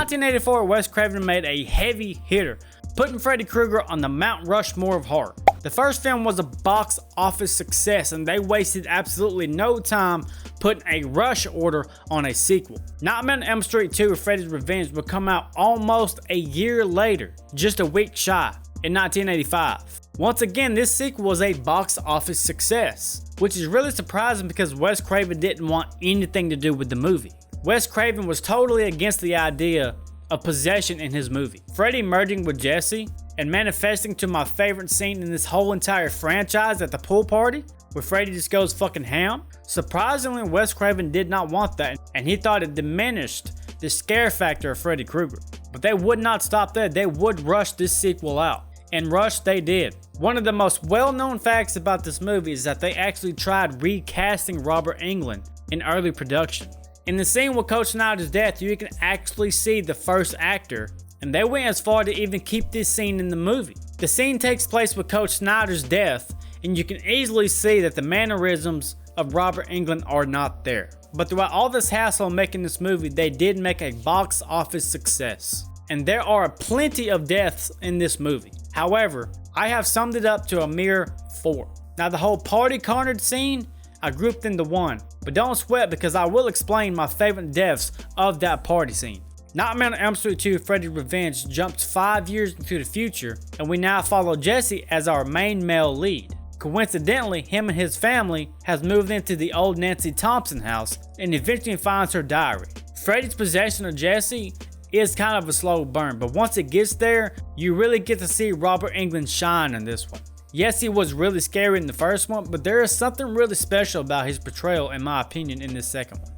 1984, Wes Craven made a heavy hitter, putting Freddy Krueger on the Mount Rushmore of horror. The first film was a box office success, and they wasted absolutely no time putting a rush order on a sequel. Nightmare on Elm Street 2: Freddy's Revenge would come out almost a year later, just a week shy, in 1985. Once again, this sequel was a box office success, which is really surprising because Wes Craven didn't want anything to do with the movie. Wes Craven was totally against the idea of possession in his movie. Freddy merging with Jesse and manifesting to my favorite scene in this whole entire franchise at the pool party, where Freddy just goes fucking ham. Surprisingly, Wes Craven did not want that, and he thought it diminished the scare factor of Freddy Krueger. But they would not stop there. They would rush this sequel out. And rush they did. One of the most well-known facts about this movie is that they actually tried recasting Robert Englund in early production. In the scene with Coach Snyder's death, you can actually see the first actor, and they went as far to even keep this scene in the movie. The scene takes place with Coach Snyder's death, and you can easily see that the mannerisms of Robert Englund are not there. But throughout all this hassle making this movie, they did make a box office success. And there are plenty of deaths in this movie. However, I have summed it up to a mere 4. Now the whole party carnage scene, I grouped into one, but don't sweat because I will explain my favorite deaths of that party scene. Nightmare on Elm Street 2: Freddy's Revenge jumps 5 years into the future, and we now follow Jesse as our main male lead. Coincidentally, him and his family has moved into the old Nancy Thompson house and eventually finds her diary. Freddy's possession of Jesse is kind of a slow burn, but once it gets there, you really get to see Robert Englund shine in this one. Yes, he was really scary in the first one, but there is something really special about his portrayal, in my opinion, in this second one.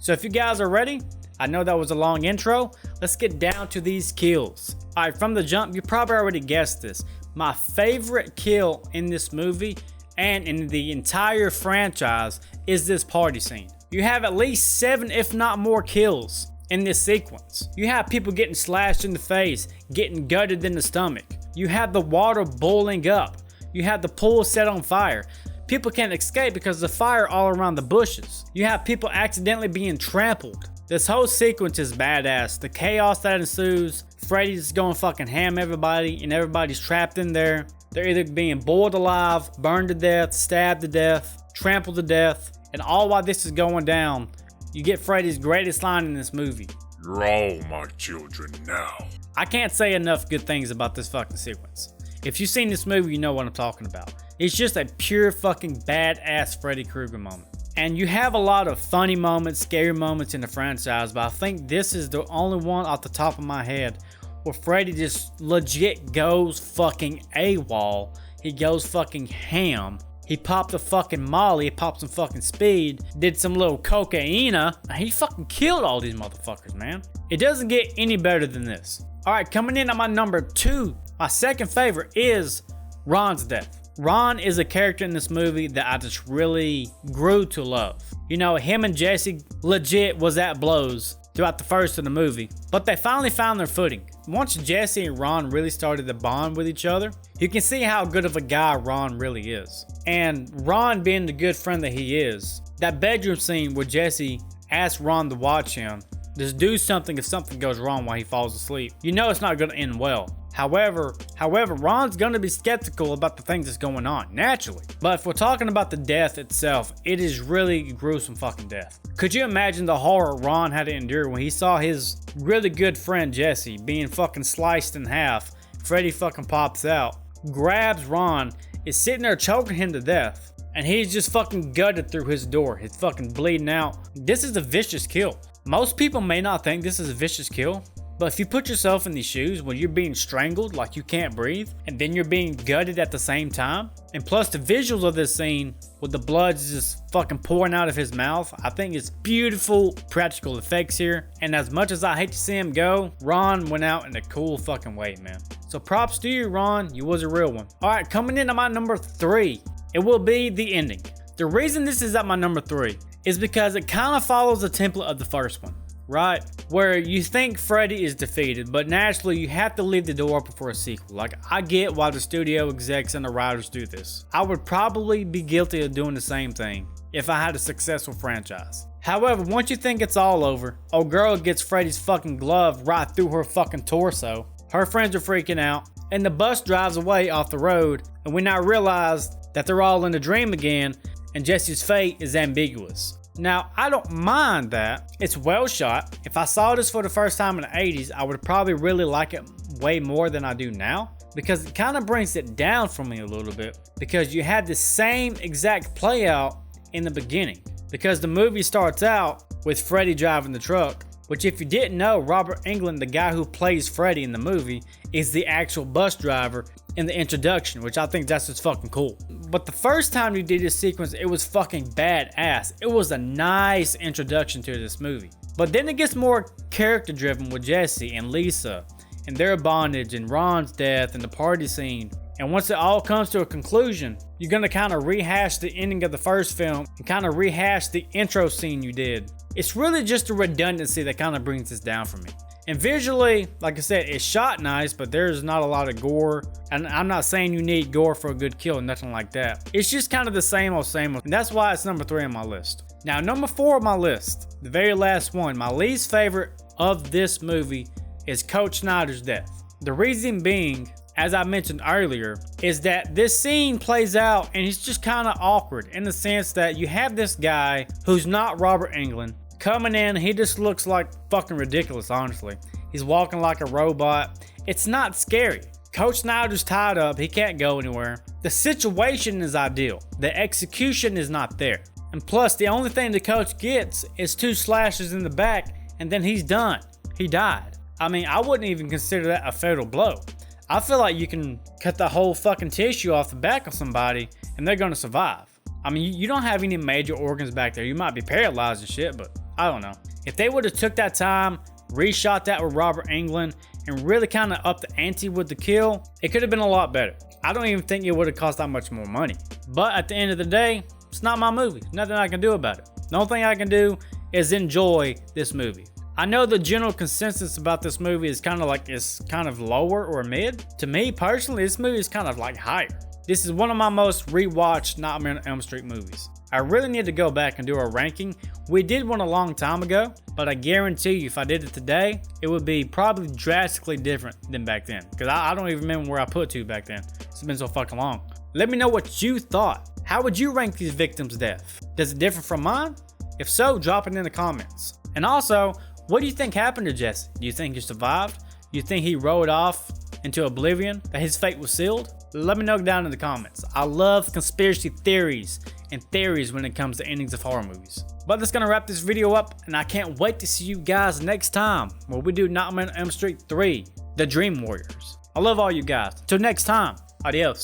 So if you guys are ready, I know that was a long intro, let's get down to these kills. Alright, from the jump, you probably already guessed this. My favorite kill in this movie and in the entire franchise is this party scene. You have at least 7 if not more kills in this sequence. You have people getting slashed in the face, getting gutted in the stomach. You have the water boiling up. You have the pool set on fire. People can't escape because of the fire all around the bushes. You have people accidentally being trampled. This whole sequence is badass. The chaos that ensues, Freddy's going fucking ham everybody, and everybody's trapped in there. They're either being boiled alive, burned to death, stabbed to death, trampled to death. And all while this is going down, you get Freddy's greatest line in this movie. You're all my children now. I can't say enough good things about this fucking sequence. If you've seen this movie, you know what I'm talking about. It's just a pure fucking badass Freddy Krueger moment. And you have a lot of funny moments, scary moments in the franchise, but I think this is the only one off the top of my head where Freddy just legit goes fucking AWOL. He goes fucking ham. He popped a fucking molly, he popped some fucking speed, did some little cocaine, and he fucking killed all these motherfuckers, man. It doesn't get any better than this. Alright, coming in at my number 2, my second favorite is Ron's death. Ron is a character in this movie that I just really grew to love. You know, him and Jesse legit was at blows throughout the first of the movie, but they finally found their footing. Once Jesse and Ron really started to bond with each other, you can see how good of a guy Ron really is. And Ron being the good friend that he is, that bedroom scene where Jesse asks Ron to watch him, just do something if something goes wrong while he falls asleep. You know it's not going to end well. However, Ron's going to be skeptical about the things that's going on, naturally. But if we're talking about the death itself, it is really gruesome fucking death. Could you imagine the horror Ron had to endure when he saw his really good friend Jesse being fucking sliced in half? Freddy fucking pops out, grabs Ron, is sitting there choking him to death, and he's just fucking gutted through his door. He's fucking bleeding out. This is a vicious kill. Most people may not think this is a vicious kill, but if you put yourself in these shoes when you're being strangled like you can't breathe, and then you're being gutted at the same time, and plus the visuals of this scene with the blood just fucking pouring out of his mouth, I think it's beautiful practical effects here. And as much as I hate to see him go, Ron went out in a cool fucking way, man. So props to you, Ron. You was a real one. Alright, coming in at my number 3, it will be the ending. The reason this is at my number 3 is because it kind of follows the template of the first one, right? Where you think Freddy is defeated, but naturally you have to leave the door open for a sequel. Like, I get why the studio execs and the writers do this. I would probably be guilty of doing the same thing if I had a successful franchise. However, once you think it's all over, old girl gets Freddy's fucking glove right through her fucking torso. Her friends are freaking out, and the bus drives away off the road, and we now realize that they're all in a dream again, and Jesse's fate is ambiguous. Now, I don't mind that. It's well shot. If I saw this for the first time in the 80s, I would probably really like it way more than I do now, because it kind of brings it down for me a little bit, because you had the same exact play out in the beginning. Because the movie starts out with Freddy driving the truck, which if you didn't know, Robert Englund, the guy who plays Freddy in the movie, is the actual bus driver in the introduction, which I think that's just fucking cool. But the first time you did this sequence, it was fucking badass. It was a nice introduction to this movie. But then it gets more character driven with Jesse and Lisa and their bondage and Ron's death and the party scene. And once it all comes to a conclusion, you're gonna kind of rehash the ending of the first film and kind of rehash the intro scene you did. It's really just a redundancy that kind of brings this down for me. And visually, like I said, it's shot nice, but there's not a lot of gore. And I'm not saying you need gore for a good kill, nothing like that. It's just kind of the same old, and that's why it's number 3 on my list. Now, number 4 on my list, the very last one, my least favorite of this movie is Coach Snyder's death. The reason being, as I mentioned earlier, is that this scene plays out and it's just kind of awkward in the sense that you have this guy who's not Robert Englund coming in. He just looks like fucking ridiculous, honestly. He's walking like a robot. It's not scary. Coach Snyder's tied up. He can't go anywhere. The situation is ideal. The execution is not there. And plus, the only thing the coach gets is 2 slashes in the back and then he's done. He died. I mean, I wouldn't even consider that a fatal blow. I feel like you can cut the whole fucking tissue off the back of somebody and they're gonna survive. I mean, you don't have any major organs back there. You might be paralyzed and shit, but I don't know. If they would have took that time, reshot that with Robert Englund, and really kind of upped the ante with the kill, it could have been a lot better. I don't even think it would have cost that much more money. But at the end of the day, it's not my movie. Nothing I can do about it. The only thing I can do is enjoy this movie. I know the general consensus about this movie is kind of like it's kind of lower or mid. To me personally, this movie is kind of like higher. This is one of my most rewatched Nightmare on Elm Street movies. I really need to go back and do a ranking. We did one a long time ago, but I guarantee you if I did it today, it would be probably drastically different than back then. Because I don't even remember where I put to back then. It's been so fucking long. Let me know what you thought. How would you rank these victims' death? Does it differ from mine? If so, drop it in the comments. And also, what do you think happened to Jesse? Do you think he survived? Do you think he rode off into oblivion? That his fate was sealed? Let me know down in the comments. I love conspiracy theories and theories when it comes to endings of horror movies. But that's gonna wrap this video up, and I can't wait to see you guys next time where we do Nightmare on Elm Street 3, The Dream Warriors. I love all you guys. Until next time, adios.